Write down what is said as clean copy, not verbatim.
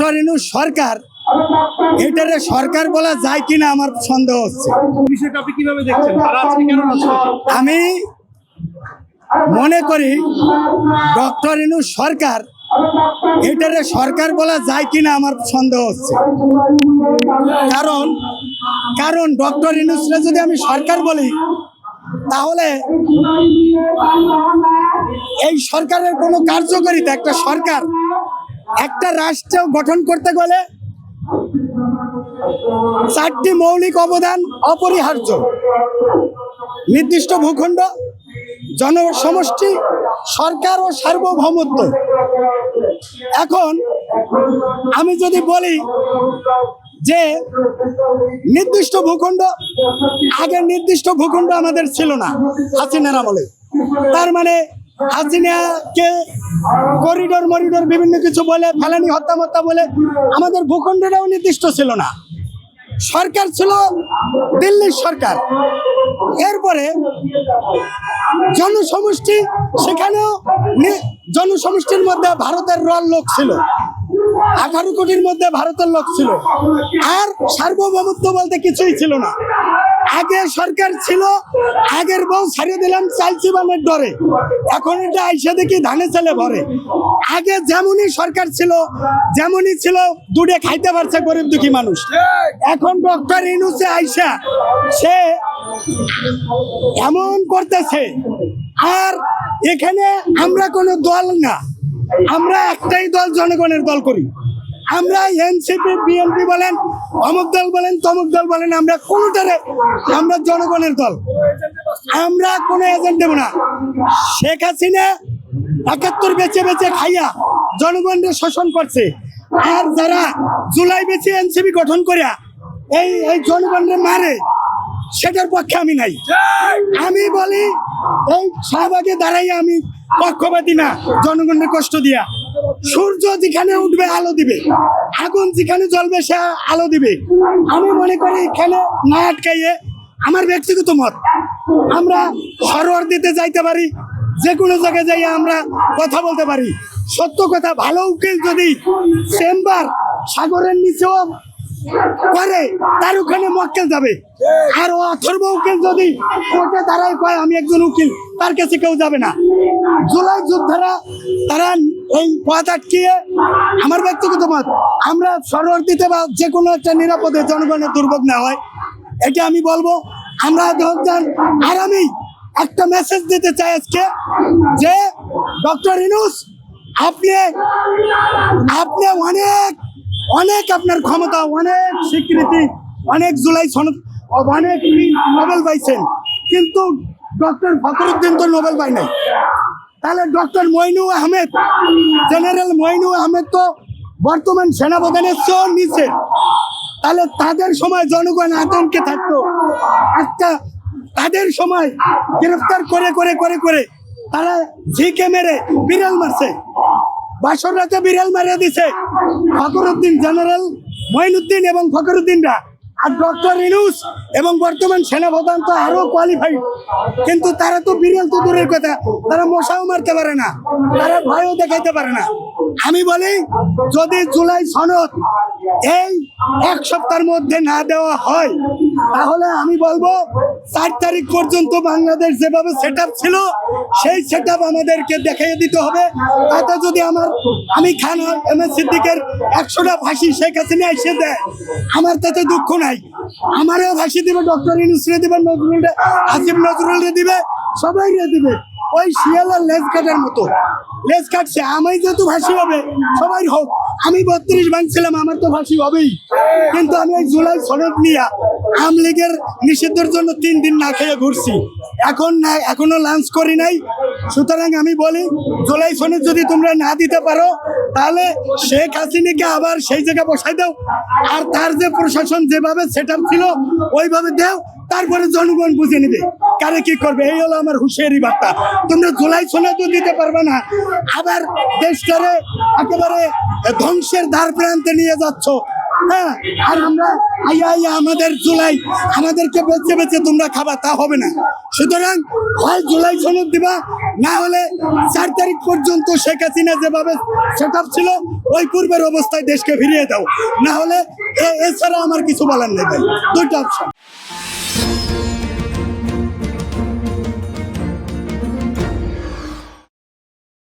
Doctor Yunus সরকার, এটারে সরকার বলা যায় কিনা আমার সন্দেহ হচ্ছে। বিষয়টা আপনি কিভাবে দেখছেন? তারা আজকে কেন রাজনীতি? আমি মনে করি ডক্টর ইউনূস সরকার, এটারে সরকার বলা যায় কিনা আমার সন্দেহ হচ্ছে। কারণ ডক্টর ইউনূসরে যদি আমি সরকার বলি, তাহলে এই সরকারের কোনো কার্যকারিতা, একটা রাষ্ট্র গঠন করতে গেলে 4টি মৌলিক অবদান অপরিহার্য: নির্দিষ্ট ভূখণ্ড, জনসমষ্টি, সরকার ও সার্বভৌমত্ব। এখন আমি যদি বলি যে নির্দিষ্ট ভূখণ্ড, আগে নির্দিষ্ট ভূখণ্ড আমাদের ছিল না হাসিনার আমলে। তার মানে হাসিনাকে করিডোর মরিডোর বিভিন্ন কিছু বলে, ফেলানি হত্যা বলে আমাদের ভূখণ্ডটাও নির্দিষ্ট ছিল না। সরকার ছিল দিল্লির সরকার। এরপরে জনসমষ্টি, সেখানেও জনসমষ্টির মধ্যে ভারতের লোক ছিল, 18 কোটির মধ্যে ভারতের লোক ছিল। আর সার্বভৌমত্ব বলতে কিছুই ছিল না। আগে সরকার ছিল, আগের বউ ছাড়িয়ে দিলাম চাল চিবানের ডরে, এখন এটা আইসা দেখি ধানে চালে ভরে। আগে যেমনই সরকার ছিল, যেমনই ছিল, দুধে খাইতে পারছে গরিব দুঃখী মানুষ। এখন ডক্টর ইউনূসে আইসা সে এমন করতেছে। আর এখানে আমরা কোনো দল না, আমরা একটাই দল, জনগণের দল করি। আমরা এনসিপি, বিএনপি বলেন, অমুক দল বলেন, তমুক দল বলেন, আমরা কোনোটারে, আমরা জনগণের দল। আমরা কোনো এজেন্ট দেব না। শেখ হাসিনা ৭১ বেচে বেচে খাইয়া জনগণের শোষণ করছে। আর যারা জুলাই বেচে এনসিপি গঠন করিয়া এই জনগণের মারে, সেটার পক্ষে আমি নাই। আমি বলি এই শাহবাগে দাঁড়াইয়া আমি পক্ষপাতী না, জনগণের কষ্ট দিয়া। সূর্য যেখানে উঠবে আলো দিবে, আগুন যেখানে জ্বলবে সে আলো দিবে। আমি মনে করি এখানে না আটকাইয়ে, আমার ব্যক্তিগত মত, আমরা সরোয়ার দিতে যাইতে পারি, যে কোনো জায়গায় যাইয়া আমরা কথা বলতে পারি। সত্য কথা, ভালো উকিল যদি চেম্বার সাগরের নিচেও করে, তার ওখানে মক্কেল যাবে। আর অথর্ব উকিল যদি কোর্টে দাঁড়ায় কয় আমি একজন উকিল, তার কাছে কেউ যাবে না। জুলাই যোদ্ধারা তারা এই পথ আটকিয়ে, আমার ব্যক্তিগত মত, আমরা সরোয়ার দিতে বা যে কোনো একটা নিরাপদে জনগণের দুর্ভোগ না হয়, এটা আমি বলবো। আমরা ধরছেন। আর আমি একটা মেসেজ দিতে চাই আজকে, যে ডক্টর ইউনূস, আপনি অনেক আপনার ক্ষমতা, অনেক স্বীকৃতি, অনেক জুলাই সনদ, অনেক নোবেল পাইছেন, কিন্তু ডক্টর ফখরুদ্দিন তো নোবেল পাই নাই। তাহলে ডক্টর মইনুল আহমেদ, জেনারেল মইনুল আহমেদ তো বর্তমান সেনাপ্রধানের চেয়েও নিচে। তাহলে তাদের সময় জনগণ আতঙ্কে থাকতো। একটা তাদের সময় গ্রেফতার করে করে করে করে তারা ঝিকে মেরে বিড়াল মারছে, বাসর রাতে বিড়াল মারিয়ে দিছে ফখরুদ্দিন, জেনারেল মঈনুদ্দিন এবং ফখরুদ্দিনরা। আর ডক্টর ইউনূস এবং বর্তমান সেনাপ্রধান তো আরো কোয়ালিফাইড, কিন্তু তারা তো বিড়াল তো দূরের কথা, তারা মশাও মারতে পারে না, তারা ভয়ও দেখাইতে পারে না। আমি বলি, যদি জুলাই সনদ এই 1 সপ্তাহের মধ্যে না দেওয়া হয়, তাহলে আমি বলবো 4 তারিখ পর্যন্ত বাংলাদেশ যেভাবে সেট ছিল, সেই সেট আমাদেরকে দেখিয়ে দিতে হবে। তাতে যদি আমি খান এম এ সিদ্দিকের 100টা ফাঁসি শেখ হাসিনা এসে দেয়, আমার তাতে দুঃখ নাই। আমারও ফাঁসি দিবে, ডক্টর ইউনূসরে দিবে, আসিফ নজরুলরে দিবে, সবাই দিবে। ওই শিয়ালের লেজ কাটার মতো লেজ কাটছে। আমি যেহেতু ফাঁসি হবে, সবাই হোক। আমি 32 ভাঙছিলাম, আমার তো ফাঁসি হবেই। কিন্তু আমি এই জুলাই সনদ নিয়ে আওয়ামী লীগের নিষিদ্ধের জন্য 3 দিন না খেয়ে ঘুরছি, এখনো লাঞ্চ করি নাই। সুতরাং আমি বলি, জুলাই সনদ যদি তোমরা না দিতে পারো, তাহলে শেখ হাসিনাকে আবার সেই জায়গায় বসাই দাও। আর তার যে প্রশাসন যেভাবে সেট ছিল ওইভাবে দাও, তারপরে জনগণ বুঝে নিবে কারে কি করবে। এই হলো আমার হুঁশিয়ারি বার্তা। তোমরা জুলাই সনদও দিতে পারবে না, আবার দেশটারে একেবারে ধ্বংসের দ্বার প্রান্তে নিয়ে যাচ্ছ। হ্যাঁ, আর আমরা আইয়া আইয়া আমাদের জুলাই আমাদেরকে বেছে বেছে তোমরা খাবা, তা হবে না। সুতরাং হয় জুলাই সনদ দিবা, না হলে 4 তারিখ পর্যন্ত শেখ হাসিনা যেভাবে সেট আপ ছিল ওই পূর্বের অবস্থায় দেশকে ফিরিয়ে দাও, না হলে এছাড়া আমার কিছু বলার নেই ভাই। দুটো অপশন।